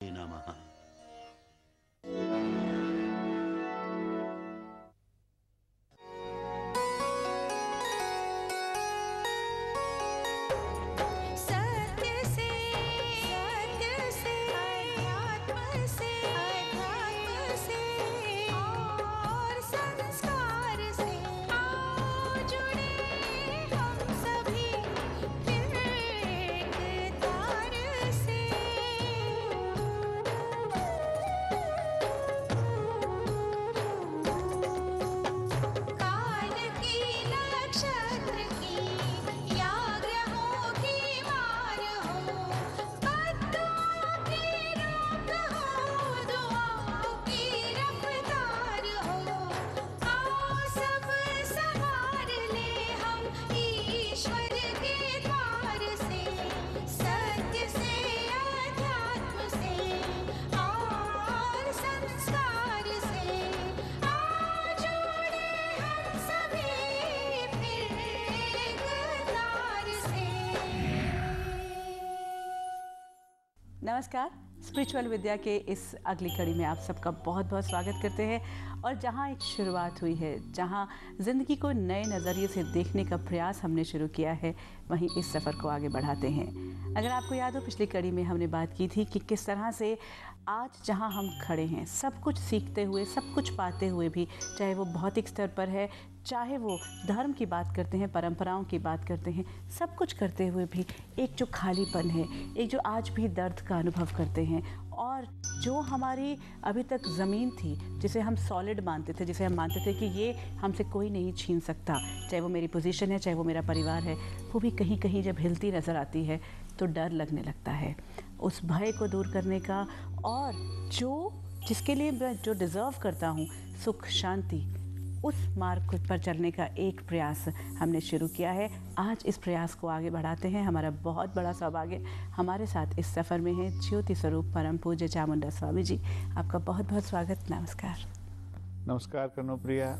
नमः। नमस्कार। स्पिरिचुअल विद्या के इस अगली कड़ी में आप सबका बहुत बहुत स्वागत करते हैं। और जहां एक शुरुआत हुई है, जहां ज़िंदगी को नए नज़रिए से देखने का प्रयास हमने शुरू किया है, वहीं इस सफ़र को आगे बढ़ाते हैं। अगर आपको याद हो, पिछली कड़ी में हमने बात की थी कि किस तरह से आज जहां हम खड़े हैं, सब कुछ सीखते हुए, सब कुछ पाते हुए भी, चाहे वो भौतिक स्तर पर है, चाहे वो धर्म की बात करते हैं, परंपराओं की बात करते हैं, सब कुछ करते हुए भी एक जो खालीपन है, एक जो आज भी दर्द का अनुभव करते हैं, और जो हमारी अभी तक ज़मीन थी, जिसे हम सॉलिड मानते थे, जिसे हम मानते थे कि ये हमसे कोई नहीं छीन सकता, चाहे वो मेरी पोजीशन है, चाहे वो मेरा परिवार है, वो भी कहीं कहीं जब हिलती नज़र आती है तो डर लगने लगता है। उस भय को दूर करने का, और जिसके लिए मैं जो डिज़र्व करता हूँ, सुख शांति, उस मार्ग पर चलने का एक प्रयास हमने शुरू किया है। आज इस प्रयास को आगे बढ़ाते हैं। हमारा बहुत बड़ा सौभाग्य हमारे साथ इस सफ़र में है ज्योति स्वरूप परम पूज्य चामुंडा स्वामी जी। आपका बहुत बहुत स्वागत। नमस्कार। नमस्कार कनुप्रिया।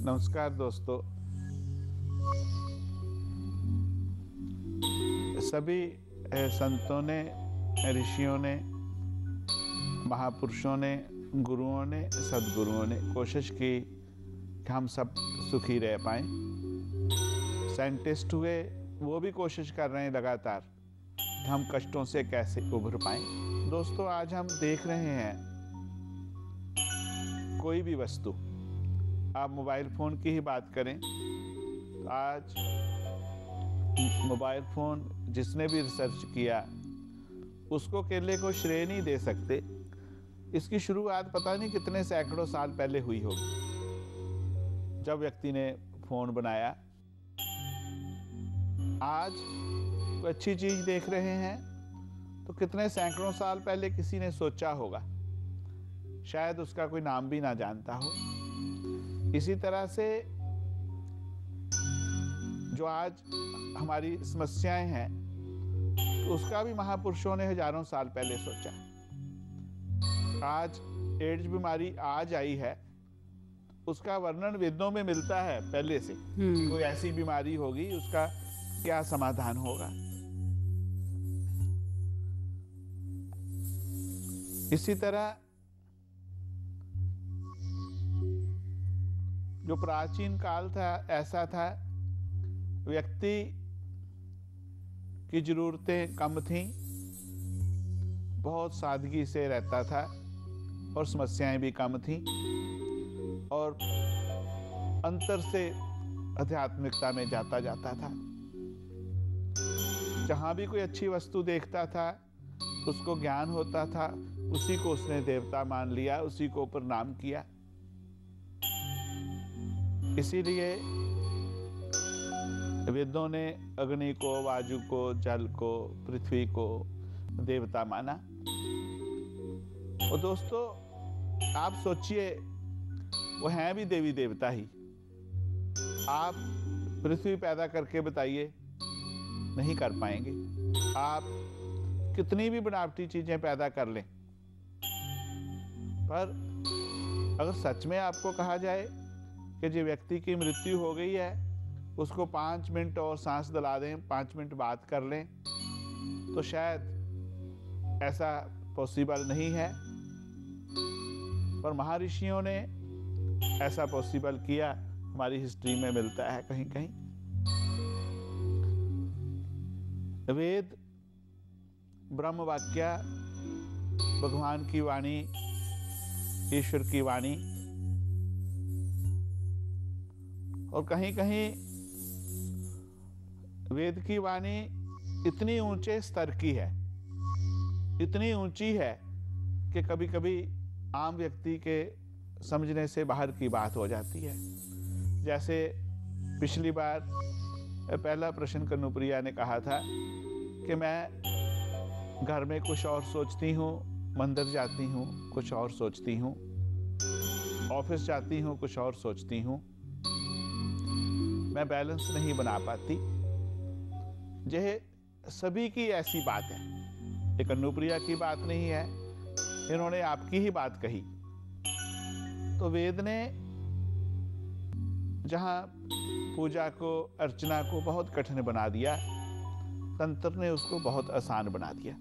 नमस्कार दोस्तों। सभी संतों ने, ऋषियों ने, महापुरुषों ने, गुरुओं ने, सद्गुरुओं ने कोशिश की कि हम सब सुखी रह पाएं। साइंटिस्ट हुए, वो भी कोशिश कर रहे हैं लगातार कि हम कष्टों से कैसे उभर पाएं। दोस्तों, आज हम देख रहे हैं कोई भी वस्तु, आप मोबाइल फ़ोन की ही बात करें तो आज मोबाइल फ़ोन जिसने भी रिसर्च किया उसको केले को श्रेय नहीं दे सकते। इसकी शुरुआत पता नहीं कितने सैकड़ों साल पहले हुई होगी, जब व्यक्ति ने फ़ोन बनाया। आज कोई अच्छी चीज़ देख रहे हैं तो कितने सैकड़ों साल पहले किसी ने सोचा होगा, शायद उसका कोई नाम भी ना जानता हो। इसी तरह से जो आज हमारी समस्याएं हैं, तो उसका भी महापुरुषों ने हजारों साल पहले सोचा। आज एड्स बीमारी आज आई है, उसका वर्णन वेदों में मिलता है पहले से कि कोई ऐसी बीमारी होगी, उसका क्या समाधान होगा। इसी तरह जो प्राचीन काल था, ऐसा था, व्यक्ति की जरूरतें कम थीं, बहुत सादगी से रहता था और समस्याएं भी कम थीं, और अंतर से आध्यात्मिकता में जाता था। जहां भी कोई अच्छी वस्तु देखता था, उसको ज्ञान होता था, उसी को उसने देवता मान लिया, उसी को प्रणाम किया। इसीलिए वेदों ने अग्नि को, वायु को, जल को, पृथ्वी को देवता माना। और दोस्तों, आप सोचिए, वो हैं भी देवी देवता ही। आप पृथ्वी पैदा करके बताइए, नहीं कर पाएंगे। आप कितनी भी बनावटी चीजें पैदा कर लें, पर अगर सच में आपको कहा जाए कि जो व्यक्ति की मृत्यु हो गई है, उसको 5 मिनट और सांस दिला दें, 5 मिनट बात कर लें, तो शायद ऐसा पॉसिबल नहीं है, पर महर्षियों ने ऐसा पॉसिबल किया, हमारी हिस्ट्री में मिलता है कहीं कहीं। वेद ब्रह्म वाक्य, भगवान की वाणी, ईश्वर की वाणी, और कहीं कहीं वेद की वाणी इतनी ऊंचे स्तर की है, इतनी ऊंची है कि कभी कभी आम व्यक्ति के समझने से बाहर की बात हो जाती है। जैसे पिछली बार पहला प्रश्न कनुप्रिया ने कहा था कि मैं घर में कुछ और सोचती हूँ, मंदिर जाती हूँ कुछ और सोचती हूँ, ऑफिस जाती हूँ कुछ और सोचती हूँ, मैं बैलेंस नहीं बना पाती। यह सभी की ऐसी बात है, ये कनुप्रिया की बात नहीं है, इन्होंने आपकी ही बात कही। तो वेद ने जहां पूजा को, अर्चना को बहुत कठिन बना दिया, तंत्र ने उसको बहुत आसान बना दिया।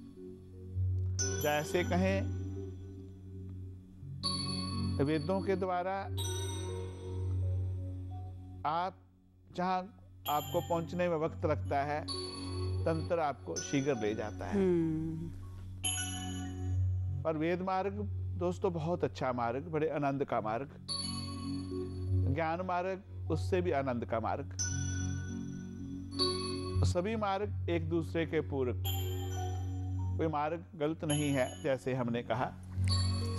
जैसे कहें, वेदों के द्वारा आप जहां आपको पहुंचने में वक्त लगता है, तंत्र आपको शीघ्र ले जाता है। पर वेद मार्ग दोस्तों बहुत अच्छा मार्ग, बड़े आनंद का मार्ग, ज्ञान मार्ग उससे भी आनंद का मार्ग। सभी मार्ग एक दूसरे के पूरक, कोई मार्ग गलत नहीं है। जैसे हमने कहा,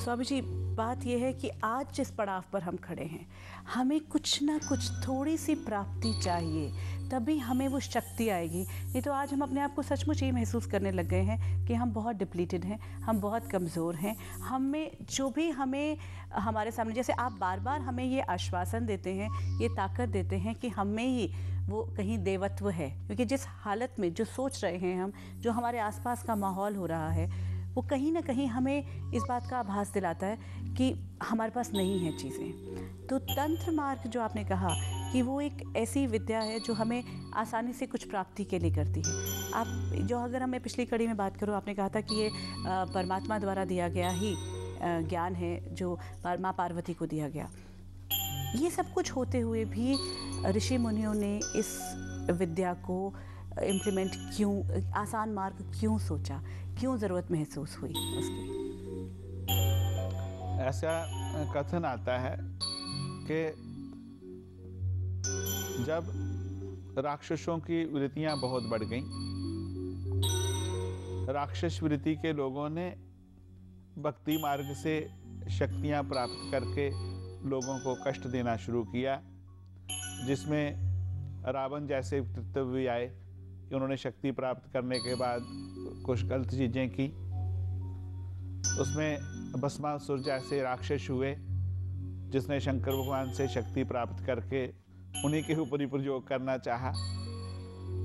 स्वामी जी, बात यह है कि आज जिस पड़ाव पर हम खड़े हैं, हमें कुछ ना कुछ थोड़ी सी प्राप्ति चाहिए, तभी हमें वो शक्ति आएगी। नहीं तो आज हम अपने आप को सचमुच ये महसूस करने लग गए हैं कि हम बहुत डिप्लीटेड हैं, हम बहुत कमज़ोर हैं। हमें जो भी हमें हमारे सामने, जैसे आप बार बार हमें ये आश्वासन देते हैं, ये ताकत देते हैं कि हमें ही वो कहीं देवत्व है, क्योंकि जिस हालत में जो सोच रहे हैं हम, जो हमारे आसपास का माहौल हो रहा है, वो कहीं ना कहीं हमें इस बात का आभास दिलाता है कि हमारे पास नहीं है चीज़ें। तो तंत्र मार्ग जो आपने कहा कि वो एक ऐसी विद्या है जो हमें आसानी से कुछ प्राप्ति के लिए करती है। आप जो, अगर हमें पिछली कड़ी में बात करो, आपने कहा था कि ये परमात्मा द्वारा दिया गया ही ज्ञान है जो माँ पार्वती को दिया गया। ये सब कुछ होते हुए भी ऋषि मुनियों ने इस विद्या को इम्प्लीमेंट क्यों, आसान मार्ग क्यों सोचा, क्यों ज़रूरत महसूस हुई उसकी? ऐसा कथन आता है कि जब राक्षसों की वृत्तियां बहुत बढ़ गईं, राक्षस वृत्ति के लोगों ने भक्ति मार्ग से शक्तियां प्राप्त करके लोगों को कष्ट देना शुरू किया, जिसमें रावण जैसे व्यक्तित्व भी आए कि उन्होंने शक्ति प्राप्त करने के बाद कुछ गलत चीज़ें की। उसमें भस्मासुर जैसे राक्षस हुए, जिसने शंकर भगवान से शक्ति प्राप्त करके उन्हीं के ऊपर ही प्रयोग करना चाहा।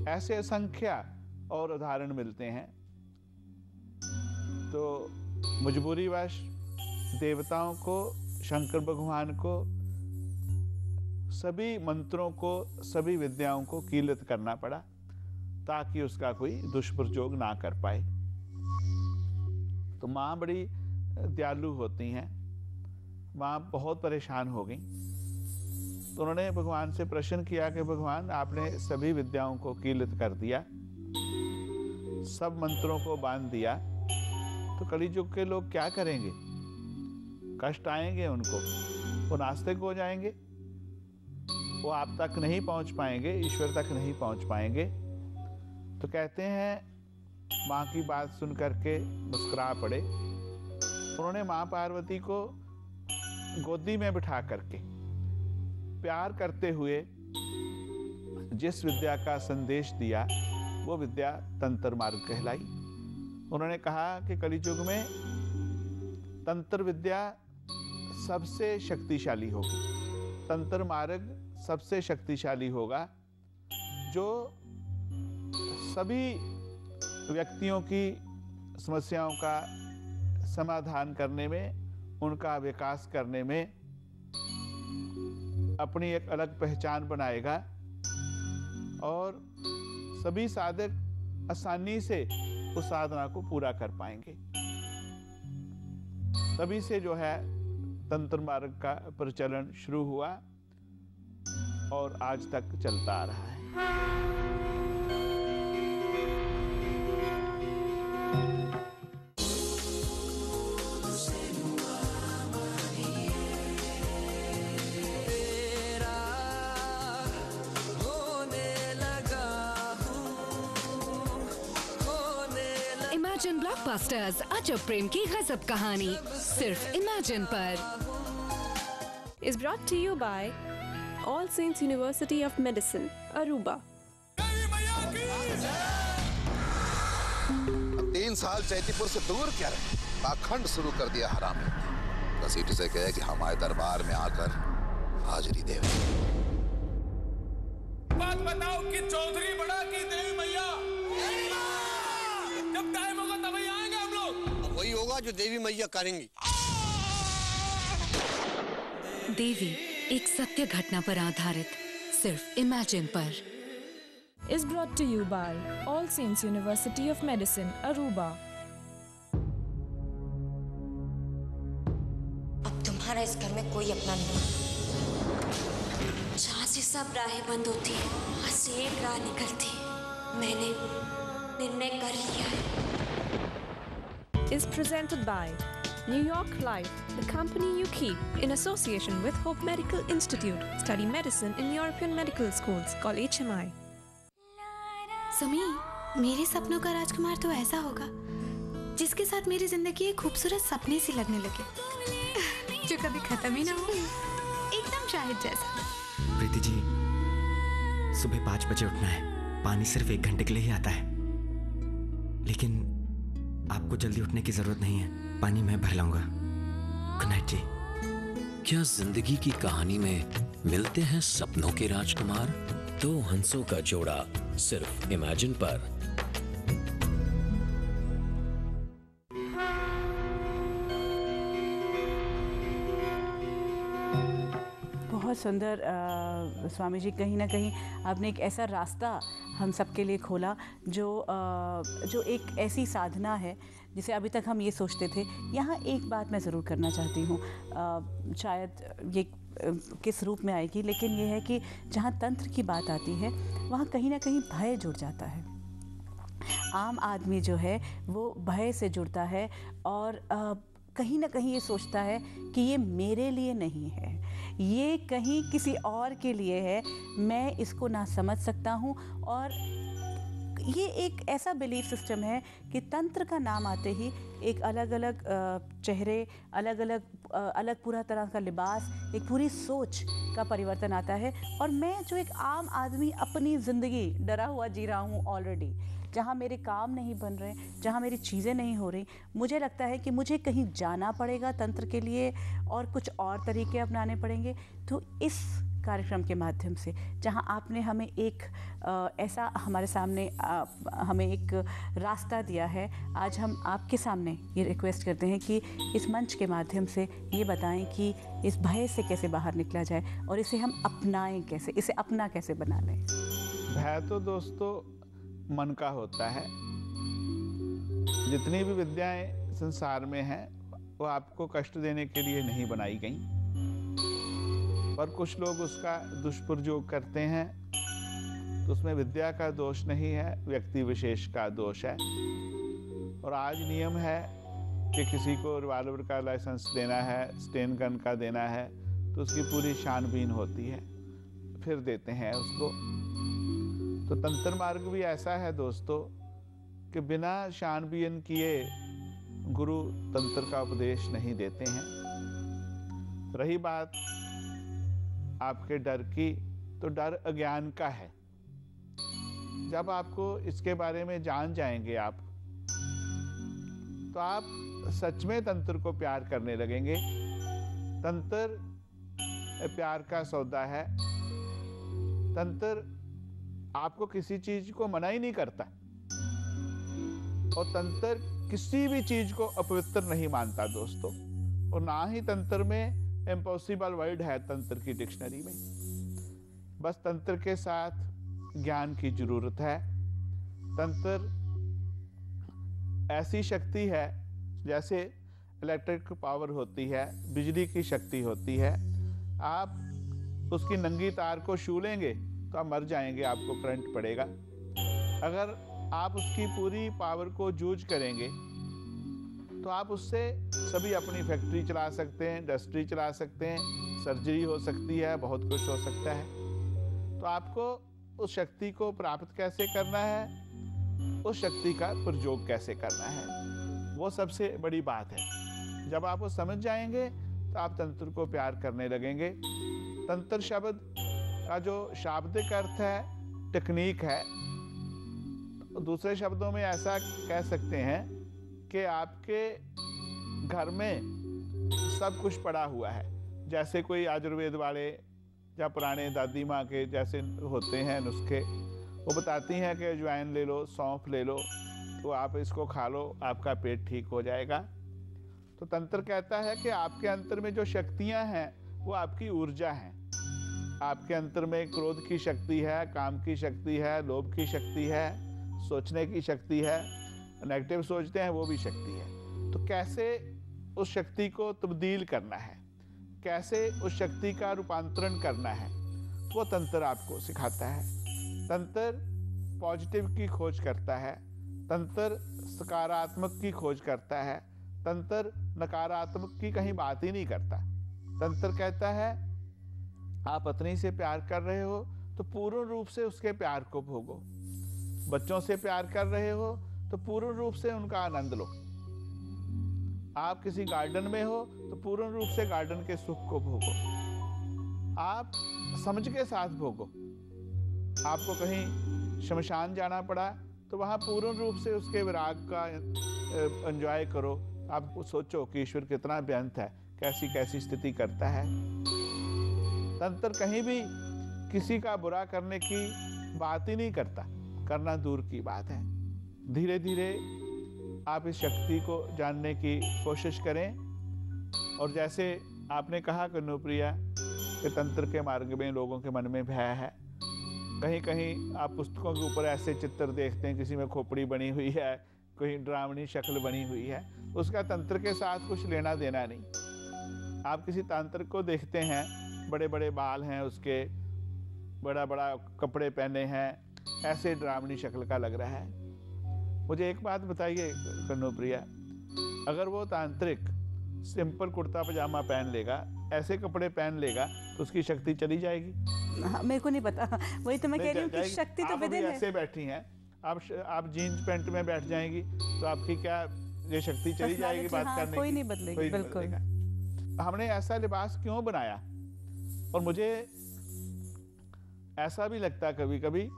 ऐसे असंख्य और उदाहरण मिलते हैं। तो मजबूरीवश देवताओं को, शंकर भगवान को, सभी मंत्रों को, सभी विद्याओं को कीलित करना पड़ा ताकि उसका कोई दुष्प्रयोग ना कर पाए। तो माँ बड़ी दयालु होती हैं, माँ बहुत परेशान हो गई। तो उन्होंने भगवान से प्रश्न किया कि भगवान, आपने सभी विद्याओं को कीलित कर दिया, सब मंत्रों को बांध दिया, तो कलियुग के लोग क्या करेंगे? कष्ट आएंगे उनको, वो नास्तिक हो जाएंगे, वो आप तक नहीं पहुंच पाएंगे, ईश्वर तक नहीं पहुंच पाएंगे। तो कहते हैं माँ की बात सुन करके मुस्कुरा पड़े। उन्होंने माँ पार्वती को गोदी में बिठा करके प्यार करते हुए जिस विद्या का संदेश दिया, वो विद्या तंत्र मार्ग कहलाई। उन्होंने कहा कि कलियुग में तंत्र विद्या सबसे शक्तिशाली होगी, तंत्र मार्ग सबसे शक्तिशाली होगा, जो सभी व्यक्तियों की समस्याओं का समाधान करने में, उनका विकास करने में अपनी एक अलग पहचान बनाएगा और सभी साधक आसानी से उस साधना को पूरा कर पाएंगे। तभी से जो है तंत्र मार्ग का प्रचलन शुरू हुआ और आज तक चलता आ रहा है। इमेजिन ब्लॉकबस्टर्स अजब प्रेम की गजब कहानी सिर्फ इमेजिन पर। Is brought to you by All Saints University of Medicine, Aruba. 3 साल चैतीपुर से दूर क्या रहे, पाखंड शुरू कर दिया हराम। घसीट से कहे कि हमारे दरबार में आकर हाजिरी दे। बात बताओ कि चौधरी बड़ा की देवी मैया, जब टाइम होगा तभी आएंगे हम लोग। वही होगा जो देवी मैया करेंगी। देवी एक सत्य घटना पर आधारित सिर्फ इमेजिन पर। Is brought to you by All Saints University of Medicine, Aruba. अब तुम्हारा इस घर में कोई अपना नहीं। जहाँ से सब राहें बंद होती हैं, वहाँ से एक राह निकलती है। मैंने निर्णय कर लिया है। Is presented by New York Life, the company you keep, in association with Hope Medical Institute. Study medicine in European medical schools. Call HMI. Sumi, मेरे सपनों का राजकुमार तो ऐसा होगा जिसके साथ मेरी जिंदगी एक खूबसूरत सपने सी लगने लगे, जो कभी खत्म ही ना हो, एकदम शाहिद जैसा। प्रीति जी, सुबह 5 बजे उठना है। पानी सिर्फ 1 घंटे के लिए ही आता है, लेकिन आपको जल्दी उठने की जरूरत नहीं है। पानी मैं भर लाऊंगा। गुड नाइट जी। क्या जिंदगी की कहानी में मिलते हैं सपनों के राजकुमार? 2 हंसों का जोड़ा सिर्फ इमेजिन पर। बहुत सुंदर स्वामी जी, कहीं ना कहीं आपने एक ऐसा रास्ता हम सबके लिए खोला जो एक ऐसी साधना है जिसे अभी तक हम ये सोचते थे। यहाँ एक बात मैं ज़रूर करना चाहती हूँ, शायद ये किस रूप में आएगी, लेकिन ये है कि जहाँ तंत्र की बात आती है वहाँ कहीं ना कहीं भय जुड़ जाता है। आम आदमी जो है वो भय से जुड़ता है और कहीं ना कहीं ये सोचता है कि ये मेरे लिए नहीं है, ये कहीं किसी और के लिए है, मैं इसको ना समझ सकता हूँ। और ये एक ऐसा बिलीफ सिस्टम है कि तंत्र का नाम आते ही एक अलग अलग चेहरे, अलग पूरा तरह का लिबास, एक पूरी सोच का परिवर्तन आता है। और मैं जो एक आम आदमी अपनी ज़िंदगी डरा हुआ जी रहा हूँ ऑलरेडी, जहाँ मेरे काम नहीं बन रहे, जहाँ मेरी चीज़ें नहीं हो रही, मुझे लगता है कि मुझे कहीं जाना पड़ेगा तंत्र के लिए और कुछ और तरीके अपनाने पड़ेंगे। तो इस कार्यक्रम के माध्यम से जहाँ आपने हमें एक ऐसा हमारे सामने हमें एक रास्ता दिया है, आज हम आपके सामने ये रिक्वेस्ट करते हैं कि इस मंच के माध्यम से ये बताएं कि इस भय से कैसे बाहर निकला जाए और इसे हम अपनाएं कैसे, इसे अपना कैसे बना लें। भय तो दोस्तों मन का होता है। जितनी भी विद्याएं संसार में हैं वो आपको कष्ट देने के लिए नहीं बनाई गई, पर कुछ लोग उसका दुष्प्रयोग करते हैं। तो उसमें विद्या का दोष नहीं है, व्यक्ति विशेष का दोष है। और आज नियम है कि किसी को रिवॉल्वर का लाइसेंस देना है, स्टेन गन का देना है, तो उसकी पूरी छानबीन होती है, फिर देते हैं उसको। तो तंत्र मार्ग भी ऐसा है दोस्तों कि बिना छानबीन किए गुरु तंत्र का उपदेश नहीं देते हैं। रही बात आपके डर की, तो डर अज्ञान का है। जब आपको इसके बारे में जान जाएंगे आप, तो आप सच में तंत्र को प्यार करने लगेंगे। तंत्र प्यार का सौदा है। तंत्र आपको किसी चीज को मना ही नहीं करता, और तंत्र किसी भी चीज को अपवित्र नहीं मानता दोस्तों। और ना ही तंत्र में इम्पॉसिबल वर्ड है तंत्र की डिक्शनरी में। बस तंत्र के साथ ज्ञान की जरूरत है। तंत्र ऐसी शक्ति है, जैसे इलेक्ट्रिक पावर होती है, बिजली की शक्ति होती है। आप उसकी नंगी तार को छू लेंगे तो आप मर जाएंगे, आपको करंट पड़ेगा। अगर आप उसकी पूरी पावर को यूज करेंगे तो आप उससे सभी अपनी फैक्ट्री चला सकते हैं, इंडस्ट्री चला सकते हैं, सर्जरी हो सकती है, बहुत कुछ हो सकता है। तो आपको उस शक्ति को प्राप्त कैसे करना है, उस शक्ति का प्रयोग कैसे करना है, वो सबसे बड़ी बात है। जब आप वो समझ जाएंगे तो आप तंत्र को प्यार करने लगेंगे। तंत्र शब्द का जो शाब्दिक अर्थ है टेक्निक है, दूसरे शब्दों में ऐसा कह सकते हैं कि आपके घर में सब कुछ पड़ा हुआ है। जैसे कोई आयुर्वेद वाले या पुराने दादी माँ के जैसे होते हैं नुस्खे, वो बताती हैं कि अजवाइन ले लो, सौंफ ले लो, तो आप इसको खा लो, आपका पेट ठीक हो जाएगा। तो तंत्र कहता है कि आपके अंतर में जो शक्तियाँ हैं वो आपकी ऊर्जा हैं। आपके अंतर में क्रोध की शक्ति है, काम की शक्ति है, लोभ की शक्ति है, सोचने की शक्ति है, नेगेटिव सोचते हैं वो भी शक्ति है। तो कैसे उस शक्ति को तब्दील करना है, कैसे उस शक्ति का रूपांतरण करना है, वो तंत्र आपको सिखाता है। तंत्र पॉजिटिव की खोज करता है, तंत्र सकारात्मक की खोज करता है, तंत्र नकारात्मक की कहीं बात ही नहीं करता। तंत्र कहता है आप पत्नी से प्यार कर रहे हो तो पूर्ण रूप से उसके प्यार को भोगो, बच्चों से प्यार कर रहे हो तो पूर्ण रूप से उनका आनंद लो, आप किसी गार्डन में हो तो पूर्ण रूप से गार्डन के सुख को भोगो, आप समझ के साथ भोगो। आपको कहीं शमशान जाना पड़ा तो वहाँ पूर्ण रूप से उसके विराग का एंजॉय करो। आप सोचो कि ईश्वर कितना बेअंत है, कैसी कैसी स्थिति करता है। तंत्र कहीं भी किसी का बुरा करने की बात ही नहीं करता, करना दूर की बात है। धीरे धीरे आप इस शक्ति को जानने की कोशिश करें। और जैसे आपने कहा कन्नुप्रिया कि तंत्र के मार्ग में लोगों के मन में भय है, कहीं कहीं आप पुस्तकों के ऊपर ऐसे चित्र देखते हैं, किसी में खोपड़ी बनी हुई है, कोई डरावनी शक्ल बनी हुई है, उसका तंत्र के साथ कुछ लेना देना नहीं। आप किसी तांत्रिक को देखते हैं, बड़े बड़े बाल हैं उसके, बड़ा बड़ा कपड़े पहने हैं, ऐसे डरावनी शक्ल का लग रहा है। मुझे एक बात बताइए कन्नुप्रिया, अगर वो तांत्रिक सिंपल कुर्ता पजामा पहन लेगा, ऐसे कपड़े पहन लेगा तो उसकी शक्ति चली जाएगी? मेरे को नहीं पता, वही तो मैं कह रही हूँ कि शक्ति तो विदिन है। ऐसे बैठी हैं, आप जीन्स पैंट में बैठ जाएंगी तो आपकी क्या ये शक्ति चली जाएगी बात करने की? कोई नहीं बदलेगी, बिल्कुल। हमने ऐसा लिबास क्यों बनाया? और मुझे ऐसा भी लगता कभी कभी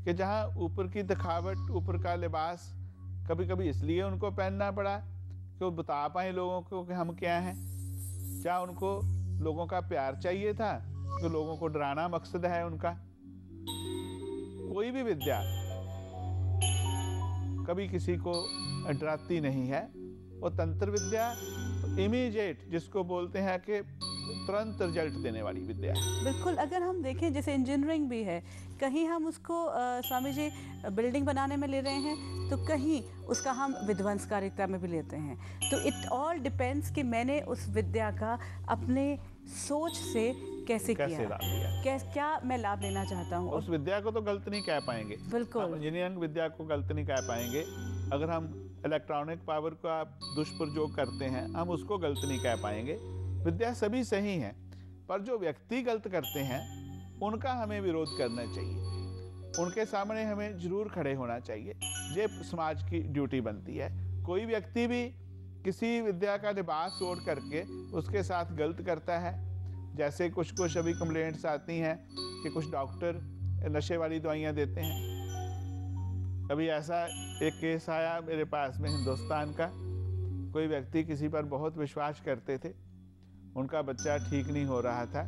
कि जहाँ ऊपर की दिखावट, ऊपर का लिबास कभी कभी इसलिए उनको पहनना पड़ा कि वो बता पाए लोगों को कि हम क्या हैं। क्या उनको लोगों का प्यार चाहिए था कि लोगों को डराना मकसद है उनका? कोई भी विद्या कभी किसी को डराती नहीं है। वो तंत्र विद्या इमीडिएट, जिसको बोलते हैं कि तुरंत रिजल्ट देने वाली विद्या है। बिल्कुल। अगर हम देखें जैसे इंजीनियरिंग भी है, कहीं हम उसको स्वामी जी बिल्डिंग बनाने में ले रहे हैं तो कहीं उसका हम विध्वंसकारिता में भी लेते हैं। तो इट ऑल डिपेंड्स कि मैंने उस विद्या का अपने सोच से कैसे किया, लाभ लिया, क्या मैं लाभ लेना चाहता हूँ। उस विद्या को तो गलत नहीं कह पाएंगे, बिल्कुल। इंजीनियरिंग विद्या को गलत नहीं कह पाएंगे। अगर हम इलेक्ट्रॉनिक पावर का दुष्प्रयोग करते हैं, हम उसको गलत नहीं कह पाएंगे। विद्या सभी सही हैं, पर जो व्यक्ति गलत करते हैं उनका हमें विरोध करना चाहिए, उनके सामने हमें जरूर खड़े होना चाहिए। ये समाज की ड्यूटी बनती है। कोई व्यक्ति भी किसी विद्या का लिबास ओढ़ करके उसके साथ गलत करता है, जैसे कुछ अभी कंप्लेंट्स आती हैं कि कुछ डॉक्टर नशे वाली दवाइयाँ देते हैं। अभी ऐसा एक केस आया मेरे पास में हिंदुस्तान का, कोई व्यक्ति किसी पर बहुत विश्वास करते थे, उनका बच्चा ठीक नहीं हो रहा था,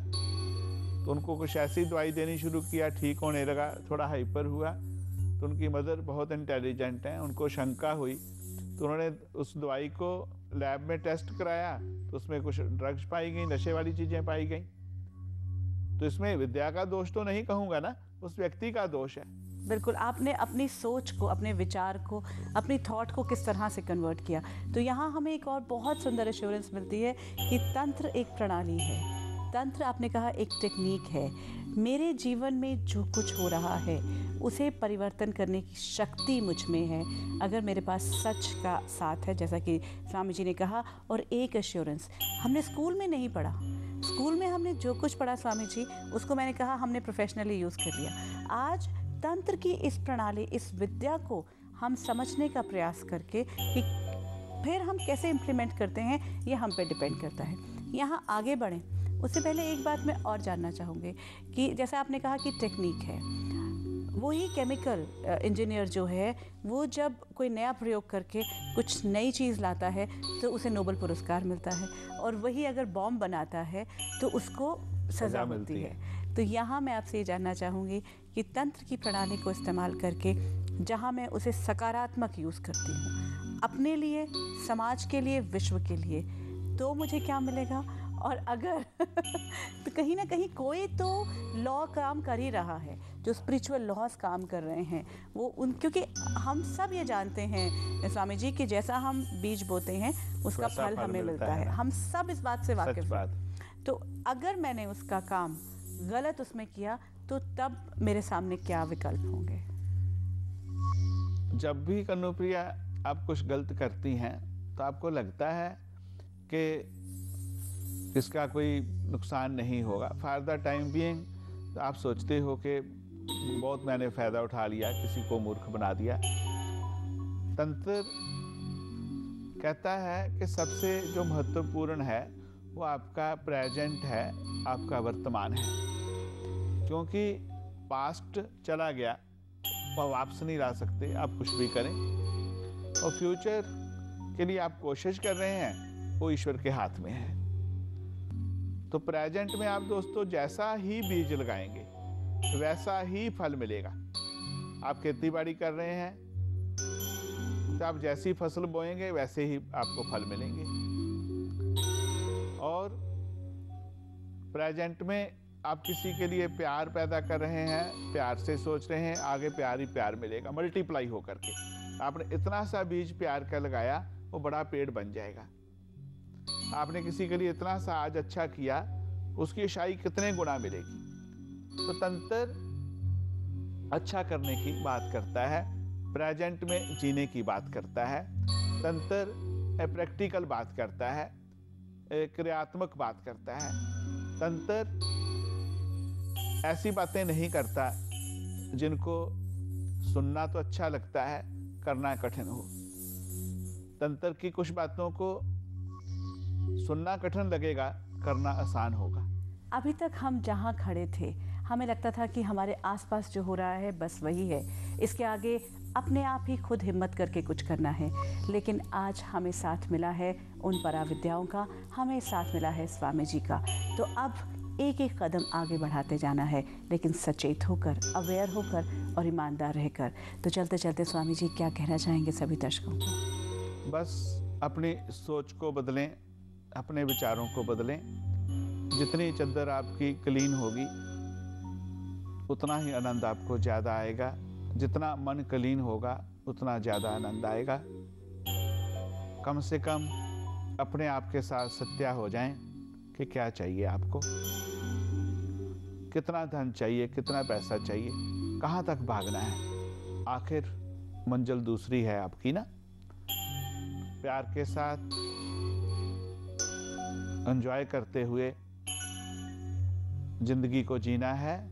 तो उनको कुछ ऐसी दवाई देनी शुरू किया, ठीक होने लगा, थोड़ा हाइपर हुआ। तो उनकी मदर बहुत इंटेलिजेंट हैं, उनको शंका हुई तो उन्होंने उस दवाई को लैब में टेस्ट कराया, तो उसमें कुछ ड्रग्स पाई गई, नशे वाली चीज़ें पाई गई। तो इसमें विद्या का दोष तो नहीं कहूँगा ना, उस व्यक्ति का दोष है। बिल्कुल, आपने अपनी सोच को, अपने विचार को, अपनी थॉट को किस तरह से कन्वर्ट किया। तो यहाँ हमें एक और बहुत सुंदर एश्योरेंस मिलती है कि तंत्र एक प्रणाली है, तंत्र आपने कहा एक टेक्निक है। मेरे जीवन में जो कुछ हो रहा है उसे परिवर्तन करने की शक्ति मुझ में है, अगर मेरे पास सच का साथ है, जैसा कि स्वामी जी ने कहा। और एक एश्योरेंस हमने स्कूल में नहीं पढ़ा, स्कूल में हमने जो कुछ पढ़ा स्वामी जी, उसको मैंने कहा हमने प्रोफेशनली यूज़ कर लिया। आज तंत्र की इस प्रणाली, इस विद्या को हम समझने का प्रयास करके कि फिर हम कैसे इम्प्लीमेंट करते हैं, ये हम पे डिपेंड करता है। यहाँ आगे बढ़ें उससे पहले एक बात मैं और जानना चाहूँगी कि जैसा आपने कहा कि टेक्निक है, वही केमिकल इंजीनियर जो है वो जब कोई नया प्रयोग करके कुछ नई चीज़ लाता है तो उसे नोबेल पुरस्कार मिलता है, और वही अगर बॉम्ब बनाता है तो उसको सज़ा मिलती है। तो यहाँ मैं आपसे ये जानना चाहूँगी कि तंत्र की प्रणाली को इस्तेमाल करके जहाँ मैं उसे सकारात्मक यूज़ करती हूँ अपने लिए, समाज के लिए, विश्व के लिए, तो मुझे क्या मिलेगा? और अगर तो कहीं ना कहीं कोई तो लॉ काम कर ही रहा है, जो स्पिरिचुअल लॉज काम कर रहे हैं वो क्योंकि हम सब ये जानते हैं स्वामी जी कि जैसा हम बीज बोते हैं उसका फल हमें मिलता है। हम सब इस बात से वाकिफ हैं। तो अगर मैंने उसका काम गलत उसमें किया तो तब मेरे सामने क्या विकल्प होंगे? जब भी कन्नुप्रिया आप कुछ गलत करती हैं तो आपको लगता है कि इसका कोई नुकसान नहीं होगा, फॉर द टाइम बीइंग आप सोचते हो कि बहुत मैंने फ़ायदा उठा लिया, किसी को मूर्ख बना दिया। तंत्र कहता है कि सबसे जो महत्वपूर्ण है वो आपका प्रेजेंट है, आपका वर्तमान है, क्योंकि पास्ट चला गया और वापस नहीं ला सकते आप कुछ भी करें, और फ्यूचर के लिए आप कोशिश कर रहे हैं वो ईश्वर के हाथ में है। तो प्रेजेंट में आप दोस्तों जैसा ही बीज लगाएंगे वैसा ही फल मिलेगा। आप खेती बाड़ी कर रहे हैं तो आप जैसी फसल बोएंगे वैसे ही आपको फल मिलेंगे। और प्रेजेंट में आप किसी के लिए प्यार पैदा कर रहे हैं, प्यार से सोच रहे हैं, आगे प्यार ही प्यार मिलेगा, मल्टीप्लाई होकर के। आपने इतना सा बीज प्यार का लगाया वो बड़ा पेड़ बन जाएगा। आपने किसी के लिए इतना सा आज अच्छा किया, उसकी शाई कितने गुना मिलेगी। तो तंत्र अच्छा करने की बात करता है, प्रेजेंट में जीने की बात करता है। तंत्र प्रैक्टिकल बात करता है, क्रियात्मक बात करता है। तंत्र ऐसी बातें नहीं करता जिनको सुनना तो अच्छा लगता है, करना कठिन हो। तंत्र की कुछ बातों को सुनना कठिन लगेगा, करना आसान होगा। अभी तक हम जहाँ खड़े थे हमें लगता था कि हमारे आसपास जो हो रहा है बस वही है, इसके आगे अपने आप ही खुद हिम्मत करके कुछ करना है। लेकिन आज हमें साथ मिला है उन पराविद्याओं का, हमें साथ मिला है स्वामी जी का। तो अब एक एक कदम आगे बढ़ाते जाना है, लेकिन सचेत होकर, अवेयर होकर और ईमानदार रहकर। तो चलते चलते स्वामी जी क्या कहना चाहेंगे सभी दर्शकों को? बस अपनी सोच को बदलें, अपने विचारों को बदलें। जितनी चद्दर आपकी क्लीन होगी उतना ही आनंद आपको ज़्यादा आएगा। जितना मन क्लीन होगा उतना ज़्यादा आनंद आएगा। कम से कम अपने आप के साथ सत्या हो जाएं कि क्या चाहिए आपको, कितना धन चाहिए, कितना पैसा चाहिए, कहाँ तक भागना है। आखिर मंजिल दूसरी है आपकी ना। प्यार के साथ एंजॉय करते हुए जिंदगी को जीना है।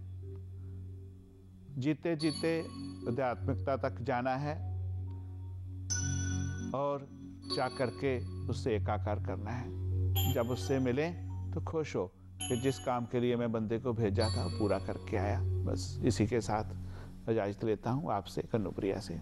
जीते जीते आध्यात्मिकता तक जाना है और जा करके उससे एकाकार करना है। जब उससे मिले तो खुश हो कि जिस काम के लिए मैं बंदे को भेजा था पूरा करके आया। बस इसी के साथ इजाज़त लेता हूँ आपसे, कन्नुप्रिया से।